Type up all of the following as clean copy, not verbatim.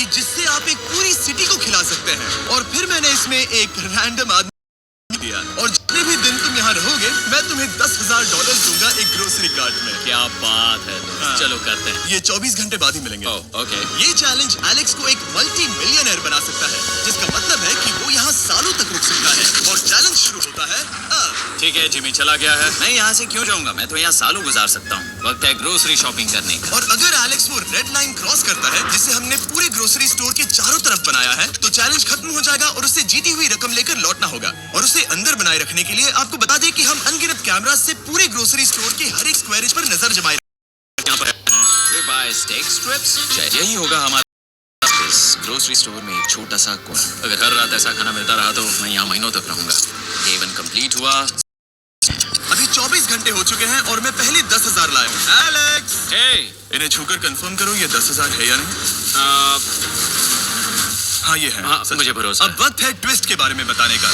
जिससे आप एक पूरी सिटी को खिला सकते हैं। और फिर मैंने इसमें एक रैंडम आदमी दिया, और जितने भी दिन तुम यहाँ रहोगे मैं तुम्हें $10,000 दूंगा एक ग्रोसरी कार्ट में। क्या बात है। हाँ। चलो करते हैं। ये 24 घंटे बाद ही मिलेंगे। ओके। ये चैलेंज एलेक्स को एक मल्टी मिलियनर बना सकता है, जिसका मतलब है कि वो यहाँ सालों तक रुक सकता है। और चैलेंज शुरू होता है अब। ठीक है, जिमी चला गया है। मैं यहाँ से क्यों जाऊँगा, मैं तो यहाँ सालों गुजार सकता हूँ। वक्त है ग्रोसरी शॉपिंग करने का। और अगर एलेक्स वो रेड लाइन क्रॉस करता है, जिसे हमने पूरे ग्रोसरी स्टोर के चारों तरफ बनाया है, तो चैलेंज खत्म हो जाएगा और उसे जीती हुई रकम लेकर लौटना होगा। और उसे अंदर बनाए रखने के लिए आपको बता दें कि हम अनगिनत कैमरा से पूरे ग्रोसरी स्टोर के हर एक स्क्वायर इंच पर नजर जमाए। यहाँ पर बाय स्टेक स्ट्रिप्स, यही होगा हमारा इस ग्रोसरी स्टोर में एक छोटा सा कोना। अगर हर रात ऐसा खाना मिलता रहा तो मैं यहाँ महीनों तक रहूंगा। हेवन कंप्लीट हुआ। अभी 24 घंटे हो चुके हैं और मैं पहले 10,000 लाया हूँ। एलेक्स, इन्हें छूकर कंफर्म करो ये 10,000 है या नहीं। हाँ ये है। हाँ, मुझे भरोसा अब वक्त है ट्विस्ट के बारे में बताने का।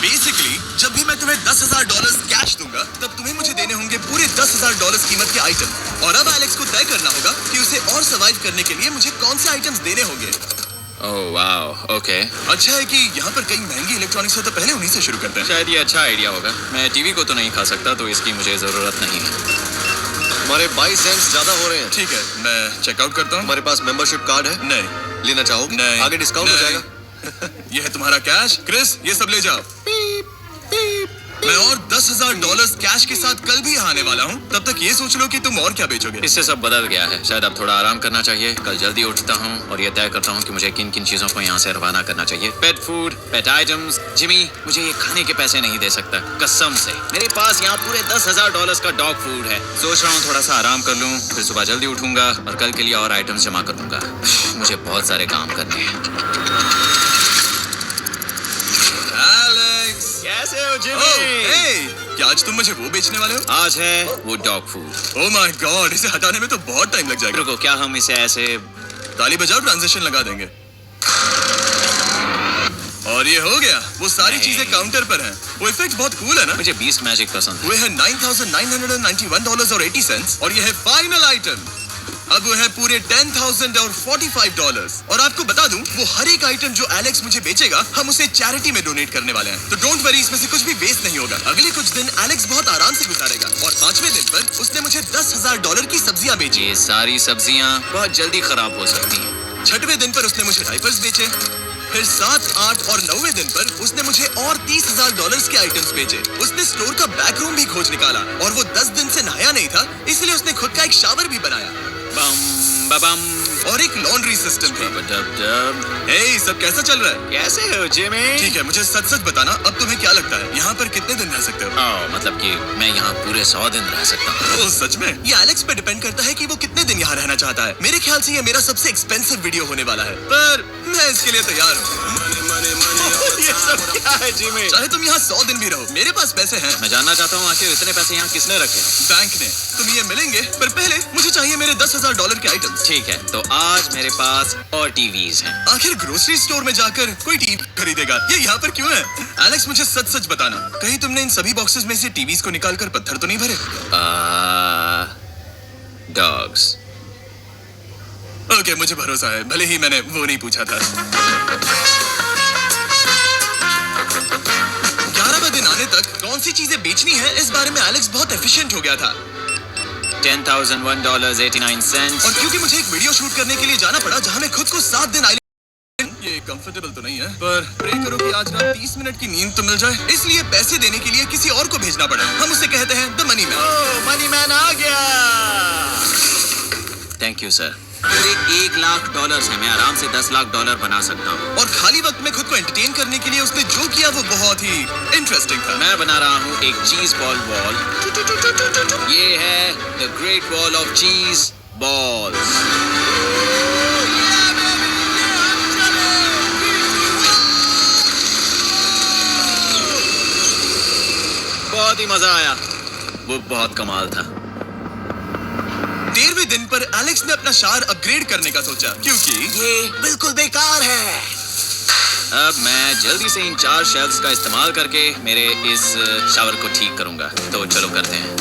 बेसिकली जब भी मैं तुम्हें $10,000 कैश दूंगा, तब तुम्हें मुझे देने होंगे पूरे $10,000 कीमत के आइटम। और अब एलेक्स को तय करना होगा कि उसे और सर्वाइव करने के लिए मुझे कौन से आइटम्स देने होंगे। Oh wow, okay. अच्छा है कि यहाँ पर कई महंगी इलेक्ट्रॉनिक्स है, तो पहले उन्हीं से शुरू करते हैं। शायद ये अच्छा आइडिया होगा। मैं टीवी को तो नहीं खा सकता, तो इसकी मुझे जरूरत नहीं है। हमारे 22 सेंट्स ज्यादा हो रहे हैं। ठीक है, मैं चेकआउट करता हूँ। हमारे पास मेंबरशिप कार्ड है। नहीं। लेना चाहोगे? नहीं। आगे डिस्काउंट हो नहीं। जाएगा। ये है तुम्हारा कैश। क्रिस, ये सब ले जाओ। मैं और $10,000 कैश के साथ कल भी आने वाला हूँ। तब तक ये सोच लो कि तुम और क्या बेचोगे। इससे सब बदल गया है। शायद अब थोड़ा आराम करना चाहिए। कल जल्दी उठता हूँ और ये तय करता हूँ कि मुझे किन किन चीजों को यहाँ से रवाना करना चाहिए। पेट फूड, पेट आइटम्स। जिमी मुझे ये खाने के पैसे नहीं दे सकता, कसम से। मेरे पास यहाँ पूरे $10,000 का डॉग फूड है। सोच रहा हूँ थोड़ा सा आराम कर लूँ, फिर सुबह जल्दी उठूंगा और कल के लिए और आइटम्स जमा कर दूंगा। मुझे बहुत सारे काम करने हैं। कैसे हो जिमी? क्या आज तुम मुझे वो बेचने वाले हो? आज है वो dog food. Oh my God, इसे हटाने में तो बहुत टाइम लग जाएगा। रुको, क्या हम इसे ऐसे ताली बजाओ, ट्रांजैक्शन लगा देंगे। और ये हो गया। वो सारी चीजें काउंटर पर हैं। वो इफेक्ट बहुत कूल है ना? मुझे 20 मैजिक पसंद है। वो है $9,991.80 और ये है फाइनल आइटम। अब वो है पूरे $10,045 और आपको बता दूं, वो हर एक आइटम जो एलेक्स मुझे बेचेगा, हम उसे चैरिटी में डोनेट करने वाले हैं। तो डोंट वरी, इसमें से कुछ भी वेस्ट नहीं होगा। अगले कुछ दिन एलेक्स बहुत आराम से गुजारेगा और 5वें दिन पर उसने मुझे $10,000 की सब्जियां बेची। ये सारी सब्जियां बहुत जल्दी खराब हो सकती हैं। 6वें दिन पर उसने मुझे डायपर्स बेचे। फिर 7, 8 और 9वें दिन पर उसने मुझे और $30,000 के आइटम्स बेचे। उसने स्टोर का बैक रूम भी खोज निकाला और वो 10 दिन से नहाया नहीं था, इसलिए उसने खुद का एक शावर भी बनाया। बम बम और एक लॉन्ड्री सिस्टम भी। हे, सब कैसा चल रहा है? कैसे हो जिमी? ठीक है, मुझे सच सच बताना, अब तुम्हें क्या लगता है यहाँ पर कितने दिन रह सकते हो? मतलब कि मैं यहाँ पूरे 100 दिन रह सकता हूँ। ओह सच में? ये एलेक्स पे डिपेंड करता है कि वो कितने दिन यहाँ रहना चाहता है। मेरे ख्याल से ये मेरा सबसे एक्सपेंसिव वीडियो होने वाला है, पर मैं इसके लिए तैयार हूँ। ये सब क्या है जिमी? चाहे तुम यहाँ 100 दिन भी रहो, मेरे पास पैसे हैं। मैं जानना चाहता हूँ आखिर इतने पैसे यहाँ किसने रखे? बैंक ने। तुम ये मिलेंगे, पर पहले मुझे चाहिए मेरे $10,000 के आइटम्स। ठीक है, तो आज मेरे पास और टीवीज हैं। आखिर ग्रोसरी स्टोर में जाकर कोई टीवी खरीदेगा, ये यहाँ पर क्यों है? एलेक्स मुझे सच सच बताना, कहीं तुमने इन सभी बॉक्सेस में से टीवीज को निकालकर पत्थर तो नहीं भरे? डॉग्स। ओके, मुझे भरोसा है, भले ही मैंने वो नहीं पूछा था। 11वें दिन आने तक कौन सी चीजें बेचनी है, इस बारे में एलेक्स बहुत एफिशिएंट हो गया था। $10,001.89। और क्योंकि मुझे एक वीडियो शूट करने के लिए जाना पड़ा, जहां मैं खुद को 7 दिन ये कंफर्टेबल तो नहीं है, पर प्रे करो कि आज रात 30 मिनट की नींद तो मिल जाए। इसलिए पैसे देने के लिए किसी और को भेजना पड़ा। हम उसे कहते हैं the money man. Money man आ गया। Thank you sir. मेरे $1,00,000 है, मैं आराम से $10,00,000 बना सकता हूँ। और खाली वक्त में खुद को एंटरटेन करने के लिए उसने जो किया वो बहुत ही इंटरेस्टिंग था। मैं बना रहा हूँ एक चीज बॉल वॉल। ये है द ग्रेट वॉल ऑफ चीज बॉल्स। बहुत ही मजा आया, वो बहुत कमाल था। 13वें दिन पर एलेक्स ने अपना शावर अपग्रेड करने का सोचा, क्योंकि ये बिल्कुल बेकार है। अब मैं जल्दी से इन 4 शेल्फ्स का इस्तेमाल करके मेरे इस शावर को ठीक करूंगा। तो चलो करते हैं।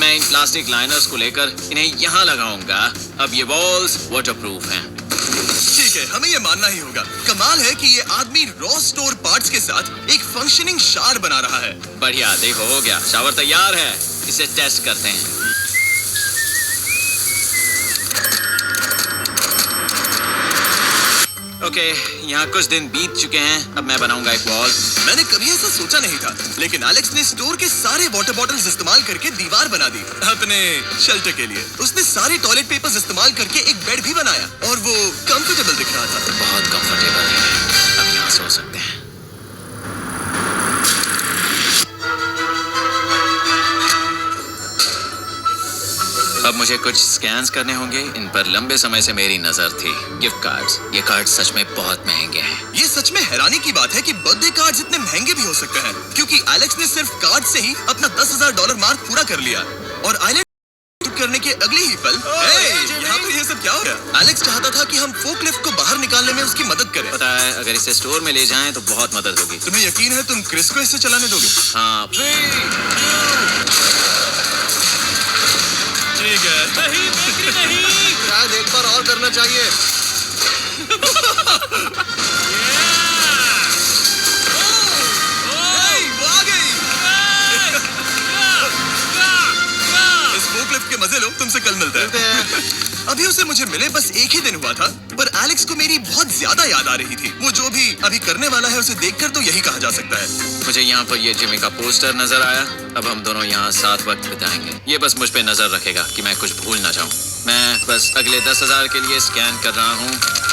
मैं इन प्लास्टिक लाइनर्स को लेकर इन्हें यहाँ लगाऊंगा। अब ये वॉल्स वाटरप्रूफ हैं। ठीक है, हमें ये मानना ही होगा। कमाल है कि ये आदमी रॉ स्टोर पार्ट्स के साथ एक फंक्शनिंग शार बना रहा है। बढ़िया, देखो हो गया। शावर तैयार है, इसे टेस्ट करते हैं। ओके, यहाँ कुछ दिन बीत चुके हैं। अब मैं बनाऊंगा एक वॉल। मैंने कभी ऐसा सोचा नहीं था, लेकिन एलेक्स ने स्टोर के सारे वाटर बॉटल्स इस्तेमाल करके दीवार बना दी अपने शेल्टर के लिए। उसने सारे टॉयलेट पेपर्स इस्तेमाल करके एक बेड भी बनाया और वो कंफर्टेबल दिख रहा था। बहुत कंफर्टेबल है। अब यहाँ सो सकते हैं। अब मुझे कुछ स्कैन्स करने होंगे। इन पर लंबे समय से मेरी नजर थी। Gift cards. ये कार्ड सच में बहुत महंगे हैं। ये सच में हैरानी की बात है कि बर्थडे कार्ड्स इतने महंगे भी हो सकते हैं, क्योंकि एलेक्स ने सिर्फ कार्ड से ही अपना $10,000 मार्क पूरा कर लिया। और आइलैंड करने के अगले ही पल यहाँ पर ये सब क्या हो गया? एलेक्स चाहता था कि हम फोकलिफ्ट को बाहर निकालने में उसकी मदद करें। पता है, अगर इसे स्टोर में ले जाएं तो बहुत मदद होगी। तुम्हें यकीन है तुम क्रिस को इसे चलाने दोगे? हाँ। ठीक है। नहीं। शायद एक बार और करना चाहिए। वो आ गई। इस फोकलिफ्ट के मजे लो, तुमसे कल मिलते हैं। अभी उसे मुझे मिले बस एक ही दिन हुआ था, पर एलेक्स को मेरी बहुत ज्यादा याद आ रही थी। वो जो भी अभी करने वाला है उसे देखकर तो यही कहा जा सकता है। मुझे यहाँ पर ये जिमी का पोस्टर नजर आया। अब हम दोनों यहाँ साथ वक्त बिताएंगे। ये बस मुझ पे नजर रखेगा कि मैं कुछ भूल ना जाऊँ। मैं बस अगले 10,000 के लिए स्कैन कर रहा हूँ।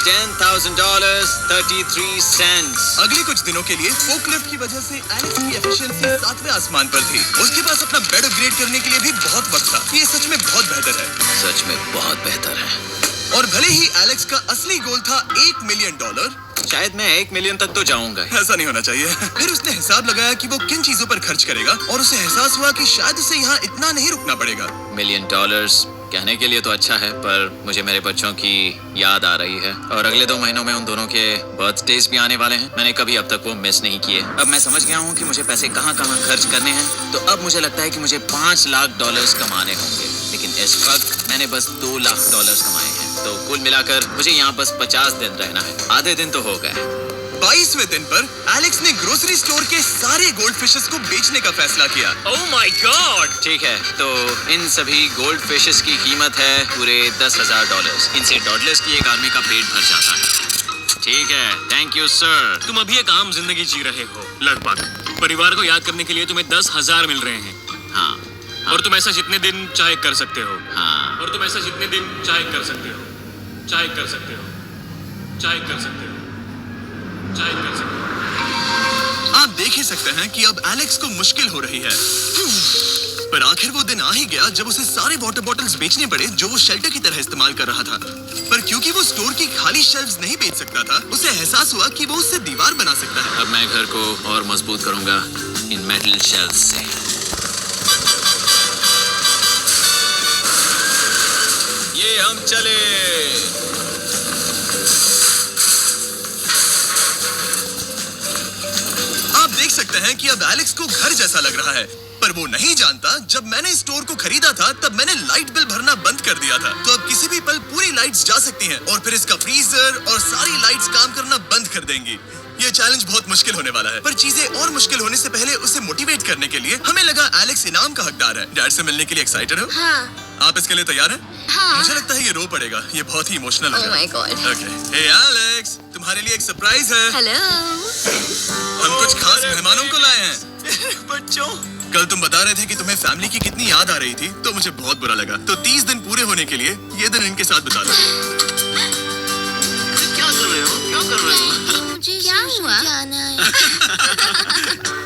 $10,000 33 सेंट्स। अगले कुछ दिनों के लिए फोकलिफ्ट की वजह से एलेक्स की एफिशिएंसी 7वें आसमान पर थी। उसके पास अपना बेड अपग्रेड करने के लिए भी बहुत वक्त था। ये सच में बहुत बेहतर है। सच में बहुत बेहतर है। और भले ही एलेक्स का असली गोल था $1 मिलियन, शायद मैं 1 मिलियन तक तो जाऊंगा। ऐसा नहीं होना चाहिए। फिर उसने हिसाब लगाया कि वो किन चीजों पर खर्च करेगा और उसे एहसास हुआ कि शायद उसे यहाँ इतना नहीं रुकना पड़ेगा। $1 मिलियन कहने के लिए तो अच्छा है, पर मुझे मेरे बच्चों की याद आ रही है और अगले 2 महीनों में उन दोनों के बर्थडेज भी आने वाले हैं। मैंने कभी अब तक वो मिस नहीं किए। अब मैं समझ गया हूँ कि मुझे पैसे कहाँ कहाँ खर्च करने हैं। तो अब मुझे लगता है कि मुझे $5 लाख कमाने होंगे, लेकिन इस वक्त मैंने बस $2 लाख कमाए हैं। तो कुल मिलाकर मुझे यहाँ बस 50 दिन रहना है। आधे दिन तो हो गए। 22वें दिन पर एलेक्स ने ग्रोसरी स्टोर के सारे गोल्ड फिशेस को बेचने का फैसला किया। Oh my God! ठीक है, तो इन सभी गोल्ड फिशेस की कीमत है पूरे $10,000। इनसे $1 की एक आदमी का पेट भर जाता है। ठीक है, थैंक यू सर। तुम अभी एक आम जिंदगी जी रहे हो लगभग। परिवार को याद करने के लिए तुम्हें 10,000 मिल रहे हैं। हाँ। और तुम ऐसा जितने दिन चाहे कर सकते हो। हाँ। और तुम ऐसा जितने दिन चाहे कर सकते हो। चाहे कर सकते हो। चाहे कर सकते हो। चाहे कर सकते हो। आप देख ही सकते हैं कि अब एलेक्स को मुश्किल हो रही है। पर आखिर वो दिन आ ही गया जब उसे सारे वाटर बॉटल्स बेचने पड़े जो वो शेल्टर की तरह इस्तेमाल कर रहा था। पर क्योंकि वो स्टोर की खाली शेल्फ्स नहीं बेच सकता था, उसे एहसास हुआ कि वो उससे दीवार बना सकता है। अब मैं घर को और मजबूत करूंगा इन मेटल शेल्फ्स से। ये हम चले। आप देख सकते हैं कि अब एलेक्स को घर जैसा लग रहा है, पर वो नहीं जानता जब मैंने स्टोर को खरीदा था तब मैंने लाइट बिल भरना बंद कर दिया था। तो अब किसी भी पल पूरी लाइट्स जा सकती हैं और फिर इसका फ्रीजर और सारी लाइट्स काम करना बंद कर देंगी। ये चैलेंज बहुत मुश्किल होने वाला है, पर चीजें और मुश्किल होने से पहले उसे मोटिवेट करने के लिए हमें लगा एलेक्स इनाम का हकदार है। डैड से मिलने के लिए एक्साइटेड हो? हाँ। आप इसके लिए तैयार हैं? हाँ। मुझे लगता है ये रो पड़ेगा। ये बहुत ही इमोशनल है। Oh my God. Okay, hey Alex, तुम्हारे लिए एक सरप्राइज है। हेलो। हम कुछ खास मेहमानों को लाए हैं। बच्चों, कल तुम बता रहे थे कि तुम्हें फैमिली की कितनी याद आ रही थी, तो मुझे बहुत बुरा लगा। तो 30 दिन पूरे होने के लिए ये दिन इनके साथ बिता लो। क्या कर रहे हो? क्या कर रहे हो? मुझे क्या हुआ?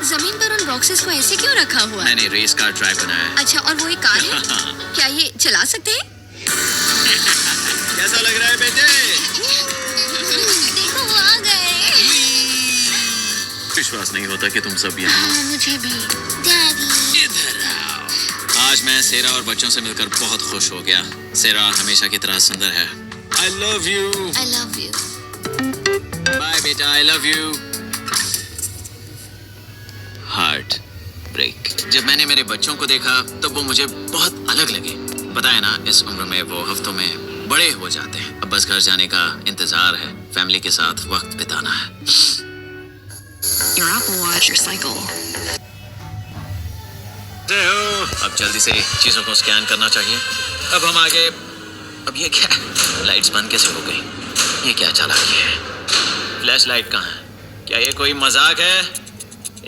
जमीन पर उन बॉक्सेस को ऐसे क्यों रखा हुआ? मैंने रेस कार ट्रैक बनाया है। अच्छा, और वो एक कार है? क्या ये चला सकते हैं? कैसा लग रहा है बेटे? देखो वो आ गए। विश्वास नहीं होता कि तुम सब यहाँ हो। मुझे भी। डैडी। इधर आओ। आज मैं सेरा और बच्चों से मिलकर बहुत खुश हो गया। सेरा हमेशा की तरह सुंदर है। I love you. I love you. Bye बेटा, I love you. Heart. Break. जब मैंने मेरे बच्चों को देखा तो वो मुझे बहुत अलग लगे। पता है ना, इस उम्र में वो हफ्तों में बड़े हो जाते हैं। अब बस घर जाने का इंतजार है, फैमिली के साथ वक्त बिताना है। Your Apple Watch, your cycle. अब जल्दी से चीजों को स्कैन करना चाहिए। अब हम आगे। अब ये क्या है? लाइट्स बंद कैसे हो गई? ये क्या चालाकी है? फ्लैश लाइट कहाँ है? क्या ये कोई मजाक है?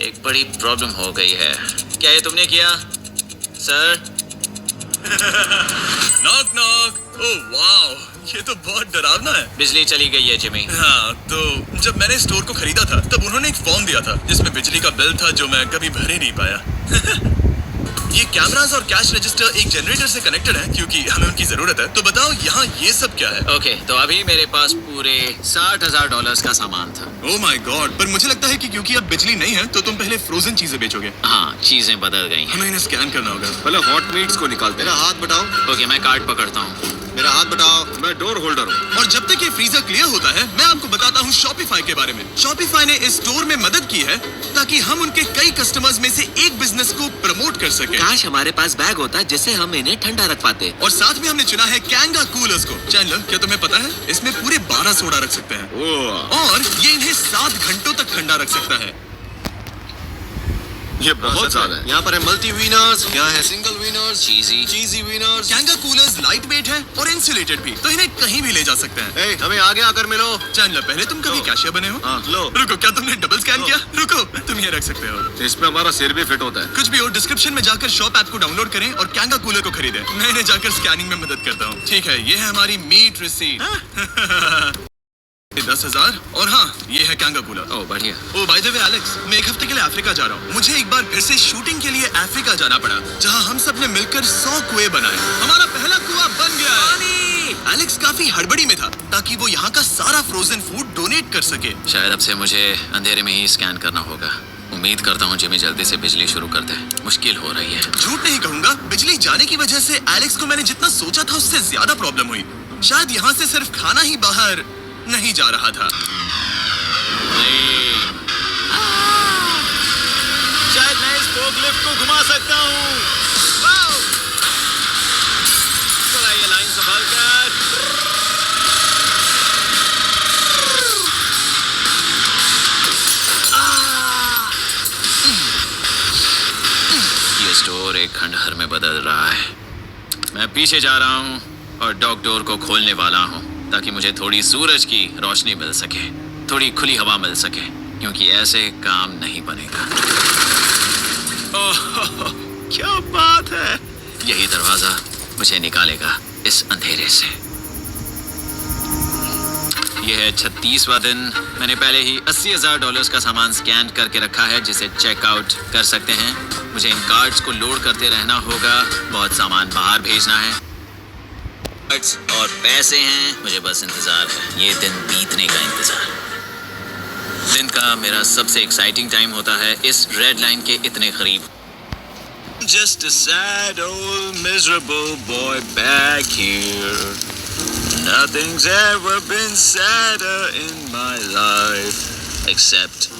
एक बड़ी प्रॉब्लम हो गई है। क्या ये तुमने किया, sir? Knock knock. Oh wow, ये तो बहुत डरावना है। बिजली चली गई है जिमी। हाँ, तो जब मैंने स्टोर को खरीदा था तब उन्होंने एक फॉर्म दिया था जिसमें बिजली का बिल था जो मैं कभी भर ही नहीं पाया। ये कैमरास और कैश रजिस्टर एक जनरेटर से कनेक्टेड है क्योंकि हमें उनकी जरूरत है। तो बताओ यहाँ ये सब क्या है? ओके, तो अभी मेरे पास पूरे $60,000 का सामान था। ओह माय गॉड, पर मुझे लगता है कि क्योंकि अब बिजली नहीं है तो तुम पहले फ्रोजन चीजें बेचोगे। हाँ, चीजें बदल गई हैं। हमें इन्हें स्कैन करना होगा। पहले हॉट मीट्स को निकालते हैं। मेरा हाथ बढ़ाओ, ओके, मैं कार्ड पकड़ता हूँ। मेरा हाथ बढ़ाओ। मैं डोर होल्डर हूँ। और जब तक ये फ्रीजर क्लियर होता है मैं आपको बताता हूँ शॉपिफाई के बारे में। शॉपिफाई ने इस स्टोर में मदद की है ताकि हम उनके कई कस्टमर्स में से एक बिजनेस को प्रमोट कर सके। काश हमारे पास बैग होता जिससे हम इन्हें ठंडा रख पाते। और साथ में हमने चुना है कैंगा कूलर्स को। चैनलर, क्या तुम्हें पता है इसमें पूरे 12 सोडा रख सकते हैं ओह, और ये इन्हें 7 घंटों तक ठंडा रख सकता है। ये बहुत ज्यादा है। यहाँ पर है मल्टी विनर्स, यहाँ है single winners, cheesy. Cheesy winners. कैंगा कूलर्स लाइट वेट है और इंसुलेटेड भी, तो इन्हें कहीं भी ले जा सकते हैं। ए, हमें आगे आकर मिलो। चैनलर, पहले तुम कभी कैशियर बने हो? हाँ, लो। रुको, क्या तुमने डबल स्कैन किया? रुको, तुम ये रख सकते हो। इसमें हमारा सिर भी फिट होता है। कुछ भी हो, डिस्क्रिप्शन में जाकर शॉप ऐप को डाउनलोड करें और कैंगा कूलर को खरीदें। मैं इन्हें जाकर स्कैनिंग में मदद करता हूँ। ठीक है, ये है हमारी मीट रिसीट। 10,000। और हाँ, ये है कैंगा कूलर। ओह, बढ़िया। ओ बाय द वे एलेक्स, मैं एक हफ्ते के लिए अफ्रीका जा रहा हूँ। मुझे एक बार फिर से शूटिंग के लिए अफ्रीका जाना पड़ा, जहाँ हम सब ने मिलकर 100 कुएं बनाए। हमारा पहला कुआं बन गया है। एलेक्स काफी हड़बड़ी में था ताकि वो यहाँ का सारा फ्रोजन फूड डोनेट कर सके। शायद अब से मुझे अंधेरे में ही स्कैन करना होगा। उम्मीद करता हूँ जिमी जल्दी से बिजली शुरू कर दे। मुश्किल हो रही है। झूठ नहीं कहूंगा, बिजली जाने की वजह से एलेक्स को मैंने जितना सोचा था उससे ज्यादा प्रॉब्लम हुई। शायद यहाँ से सिर्फ खाना ही बाहर नहीं जा रहा था। शायद मैं इस फोकलिफ्ट को घुमा सकता हूँ। चला ये लाइन संभाल कर। ये स्टोर एक खंडहर में बदल रहा है। मैं पीछे जा रहा हूँ और डॉग डोर को खोलने वाला हूँ ताकि मुझे थोड़ी सूरज की रोशनी मिल सके, थोड़ी खुली हवा मिल सके, क्योंकि ऐसे काम नहीं बनेगा। ओह, क्या बात है! यही दरवाजा मुझे निकालेगा इस अंधेरे से। यह है 36वां दिन। मैंने पहले ही $80,000 का सामान स्कैन करके रखा है जिसे चेकआउट कर सकते हैं। मुझे इन कार्ड्स को लोड करते रहना होगा। बहुत सामान बाहर भेजना है और पैसे हैं। मुझे बस इंतजार है, ये दिन बीतने का इंतजार। दिन का मेरा सबसे एक्साइटिंग टाइम होता है इस रेड लाइन के इतने करीब। Just a sad old miserable boy back here. Nothing's ever been sadder in my life except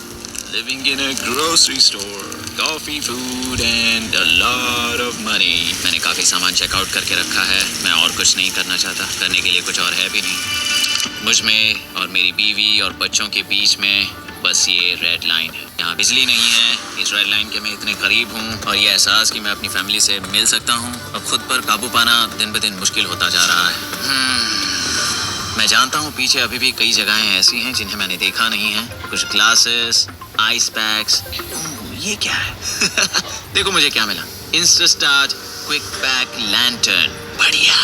living in a grocery store, coffee, food and a lot of money. मैंने काफी सामान checkout करके रखा है। मैं और कुछ नहीं करना चाहता, करने के लिए कुछ और है भी नहीं। मुझ में और मेरी बीवी और बच्चों के बीच में बस ये रेड लाइन है। यहाँ बिजली नहीं है। इस रेड लाइन के मैं इतने करीब हूँ और ये एहसास कि मैं अपनी फैमिली से मिल सकता हूँ और खुद पर काबू पाना दिन ब दिन मुश्किल होता जा रहा है। मैं जानता हूँ पीछे अभी भी कई जगहें ऐसी हैं जिन्हें मैंने देखा नहीं है। कुछ ग्लासेस, आइस पैक्स। ये क्या है? देखो मुझे क्या मिला। इंस्टास्टार्ट क्विक पैक लैंटर्न। बढ़िया।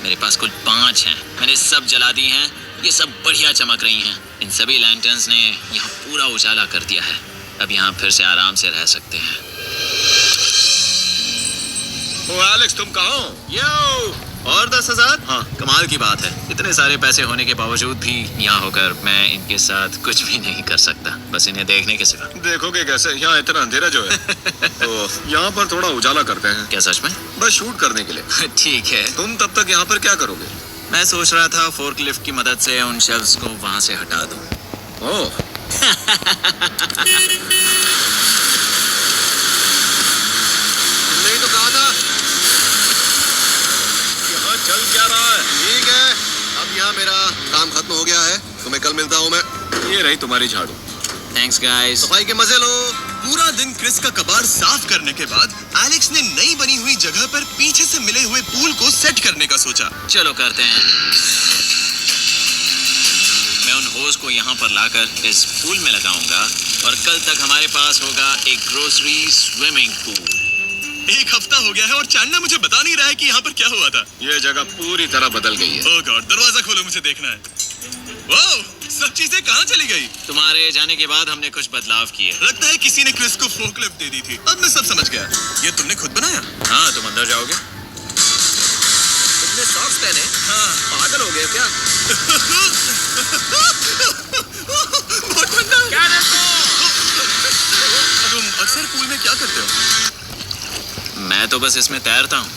मेरे पास कुल 5 हैं। मैंने सब जला दी हैं। ये सब बढ़िया चमक रही हैं। इन सभी लैंटर्न्स ने यहाँ पूरा उजाला कर दिया है। अब यहाँ फिर से आराम से रह सकते हैं। ओ एलेक्स, तुम कहाँ हो? यो, और 10,000? हाँ, कमाल की बात है। इतने सारे पैसे होने के बावजूद भी यहाँ होकर मैं इनके साथ कुछ भी नहीं कर सकता, बस इन्हें देखने के सिवा। देखोगे कैसे? यहाँ इतना अंधेरा जो है। तो यहाँ पर थोड़ा उजाला करते हैं। क्या सच में? बस शूट करने के लिए। ठीक है। तुम तब तक यहाँ पर क्या करोगे? मैं सोच रहा था फोर्कलिफ्ट की मदद से उन शेल्फ्स को वहाँ से हटा दूँ। ओह काम खत्म हो गया है, तुम्हें कल मिलता हूँ मैं। ये रही तुम्हारी झाड़ू। Thanks guys. सफाई के मजे लो। पूरा दिन क्रिस का कबाड़ साफ करने के बाद एलेक्स ने नई बनी हुई जगह पर पीछे से मिले हुए पूल को सेट करने का सोचा। चलो करते हैं। मैं उन होज को यहाँ पर लाकर इस पूल में लगाऊंगा और कल तक हमारे पास होगा एक ग्रोसरी स्विमिंग पूल। एक हफ्ता हो गया है और चैंडलर मुझे बता नहीं रहा है कि यहाँ पर क्या हुआ था। ये जगह पूरी तरह बदल गई है। ओह गॉड, दरवाजा खोलो, मुझे देखना है। वाह, सब चीजें कहाँ चली गई? तुम्हारे जाने के बाद हमने कुछ बदलाव किए। लगता है किसी ने क्रिस को फोकलिफ्ट दे दी थी। अब मैं सब समझ गया। ये तुमने खुद बनाया? हाँ, तुम अंदर जाओगे? तुमने सॉक्स पहने? हाँ। पागल हो गए क्या? बहुत ठंडा है। तुम अक्सर पूल में क्या करते हो? मैं तो बस इसमें तैरता हूँ।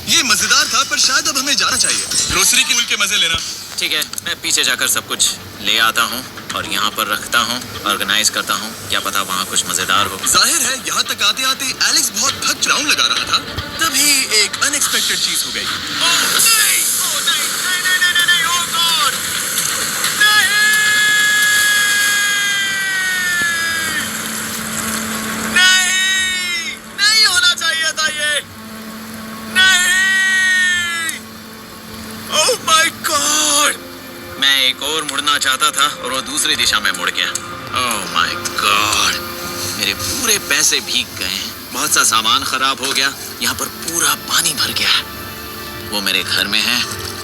ये मजेदार था, पर शायद अब हमें जाना चाहिए। ग्रोसरी के पूल के मजे लेना। ठीक है, मैं पीछे जाकर सब कुछ ले आता हूँ और यहाँ पर रखता हूँ, ऑर्गेनाइज करता हूँ। क्या पता वहाँ कुछ मजेदार हो। जाहिर है यहाँ तक आते आते एलेक्स बहुत थक राउंड लगा रहा था। तभी एक अनएक्सपेक्टेड चीज हो गई। नहीं होना चाहिए था ये। नहीं। Oh my God. मैं एक और मुड़ना चाहता था और वो दूसरी दिशा में मुड़ गया। ओह माय गॉड, मेरे पूरे पैसे भीग गए हैं। बहुत सा सामान खराब हो गया। यहाँ पर पूरा पानी भर गया है। वो मेरे घर में है,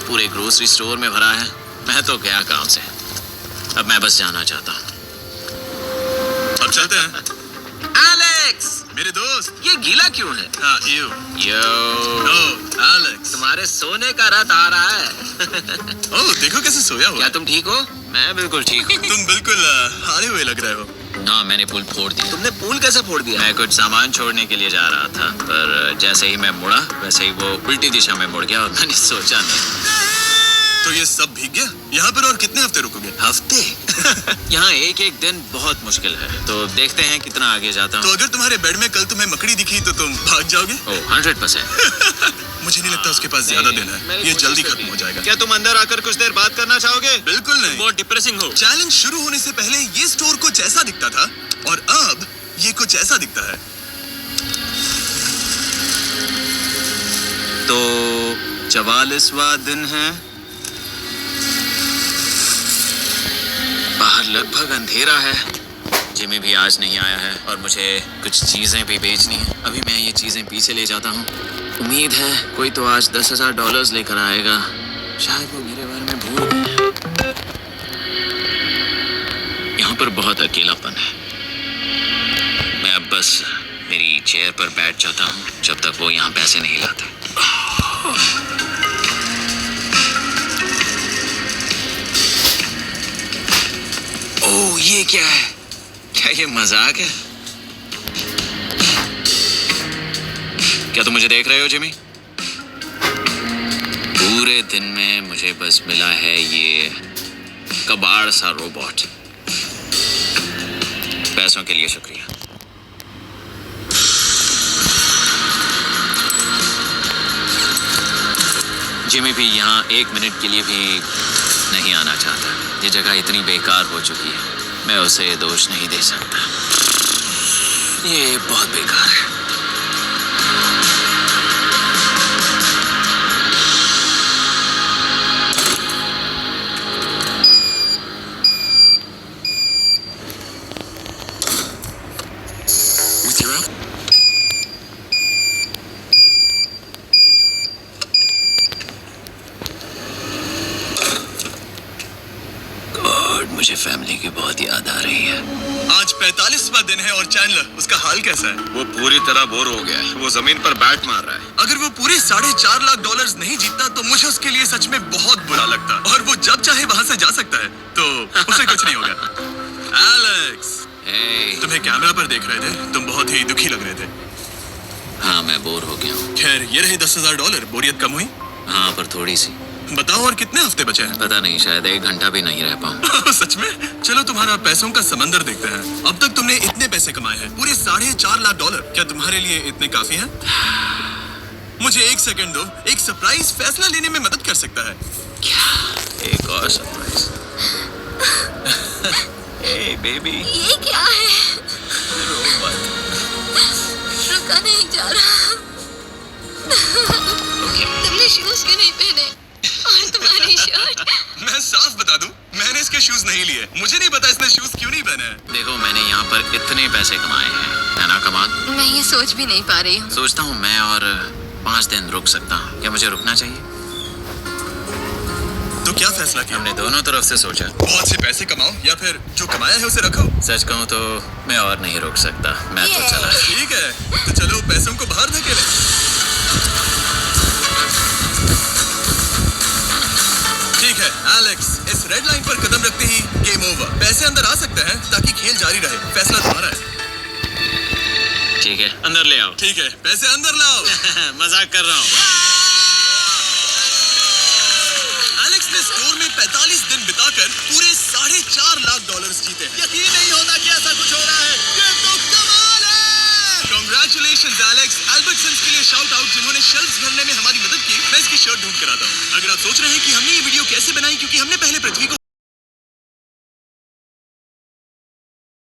पूरे ग्रोसरी स्टोर में भरा है। मैं तो गया काम से। अब मैं बस जाना चाहता हूँ। अब चलते हैं। एलेक्स, मेरे दोस्त। ये गीला क्यों है? हाँ, यो एलेक्स। तुम्हारे सोने का रात आ रहा है। ओह, देखो कैसे सोया हुआ क्या है। तुम ठीक हो? मैं बिल्कुल ठीक हूँ। तुम बिल्कुल हारे हुए लग रहे हो। हाँ, मैंने पुल फोड़ दिया। तुमने पूल कैसे फोड़ दिया? मैं कुछ सामान छोड़ने के लिए जा रहा था, पर जैसे ही मैं मुड़ा वैसे ही वो उल्टी दिशा में मुड़ गया और मैंने सोचा नहीं। तो ये सब भीग गया। यहाँ पर और कितने हफ्ते रुकोगे? हफ्ते? यहाँ एक एक दिन बहुत मुश्किल है, तो देखते हैं कितना आगे जाता तो हूँ। अगर तुम्हारे बेड में कल तुम्हें मकड़ी दिखी तो तुम भाग जाओगे? ओह, 100%। मुझे नहीं लगता उसके पास ज्यादा दिन है। ये जल्दी खत्म हो जाएगा। क्या तुम अंदर आकर कुछ देर बात करना चाहोगे? बिल्कुल नहीं। बहुत डिप्रेसिंग हो। चैलेंज शुरू होने से पहले ये स्टोर कुछ ऐसा दिखता था और अब ये कुछ ऐसा दिखता है। तो 44वां दिन है। बाहर लगभग अंधेरा है। जिमी भी आज नहीं आया है और मुझे कुछ चीजें भी बेचनी है। अभी मैं ये चीजें पीछे ले जाता हूँ। उम्मीद है कोई तो आज $10,000 लेकर आएगा। शायद वो मेरे बारे में भूल गए। यहाँ पर बहुत अकेलापन है। मैं अब बस मेरी चेयर पर बैठ जाता हूँ जब तक वो यहाँ पैसे नहीं लाते। ओह, ये क्या है? क्या ये मजाक है? क्या तुम मुझे देख रहे हो जिमी? पूरे दिन में मुझे बस मिला है ये कबाड़ सा रोबोट। पैसों के लिए शुक्रिया। जिमी भी यहाँ 1 मिनट के लिए भी नहीं आना चाहता। ये जगह इतनी बेकार हो चुकी है, मैं उसे दोष नहीं दे सकता। ये बहुत बेकार है। मुझे फैमिली की बहुत याद आ रही है। आज 45वां दिन है और चैंडलर, उसका हाल कैसा है? वो पूरी तरह बोर हो गया है। वो जमीन पर बैट मार रहा है। अगर वो पूरे $4.5 लाख नहीं जीतता तो मुझे उसके लिए सच में बहुत बुरा लगता। और वो जब चाहे वहां से जा सकता है, तो उसे कुछ नहीं होगा। एलेक्स, hey, तुम्हें कैमरा पर देख रहे थे। तुम बहुत ही दुखी लग रहे थे। हाँ, मैं बोर हो गया हूँ। खैर, ये रहे $10,000। बोरियत कम हुई? हाँ, पर थोड़ी सी। बताओ, और कितने हफ्ते बचे हैं? पता नहीं, शायद 1 घंटा भी नहीं रह पाऊँ। सच में? चलो तुम्हारा पैसों का समंदर देखते हैं। अब तक तुमने इतने पैसे कमाए हैं, पूरे $4.5 लाख। क्या तुम्हारे लिए इतने काफी हैं? मुझे 1 सेकंड दो। एक सरप्राइज फैसला लेने में मदद कर सकता है। क्या? एक और सरप्राइज। हे बेबी, ये क्या है? रो मत। रुका नहीं जा रहा। ओके, तुमने शूज क्यों नहीं पहने? और तुम्हारी शर्ट? मैं साफ बता दूं, मैंने इसके शूज नहीं लिए। मुझे नहीं पता इसने शूज क्यों नहीं पहने हैं। देखो मैंने यहाँ पर इतने पैसे कमाए हैं, है ना कमाल? मैं ये सोच भी नहीं पा रही हूँ। सोचता हूँ मैं और 5 दिन रुक सकता हूँ। क्या मुझे रुकना चाहिए? तो क्या फैसला किया? हमने दोनों तरफ से सोचा। बहुत से पैसे कमाओ या फिर जो कमाया है उसे रखो। सच कहूँ तो मैं और नहीं रुक सकता। मैं तो चला। ठीक है, तो चलो पैसों को बाहर धकेलें। ठीक है एलेक्स, इस रेड लाइन पर कदम रखते ही गेम ओवर। पैसे अंदर आ सकते हैं ताकि खेल जारी रहे। फैसला तुम्हारा है। ठीक है, अंदर ले आओ। ठीक है, पैसे अंदर लाओ। मजाक कर रहा हूँ। एलेक्स ने स्टोर में 45 दिन बिताकर पूरे $4.5 लाख जीते हैं। यकीन नहीं होता कि ऐसा कुछ हो रहा है। ये तो कमाल है। Congratulations Alex. एल्बर्टसन्स के लिए शाउट आउट जिन्होंने शेल्फ्स भरने में हमारी मदद की। मैं इसकी शर्ट ढूंढ कर आता हूँ। अगर आप सोच रहे हैं कि हमने ये वीडियो कैसे बनाई, क्योंकि हमने पहले पृथ्वी को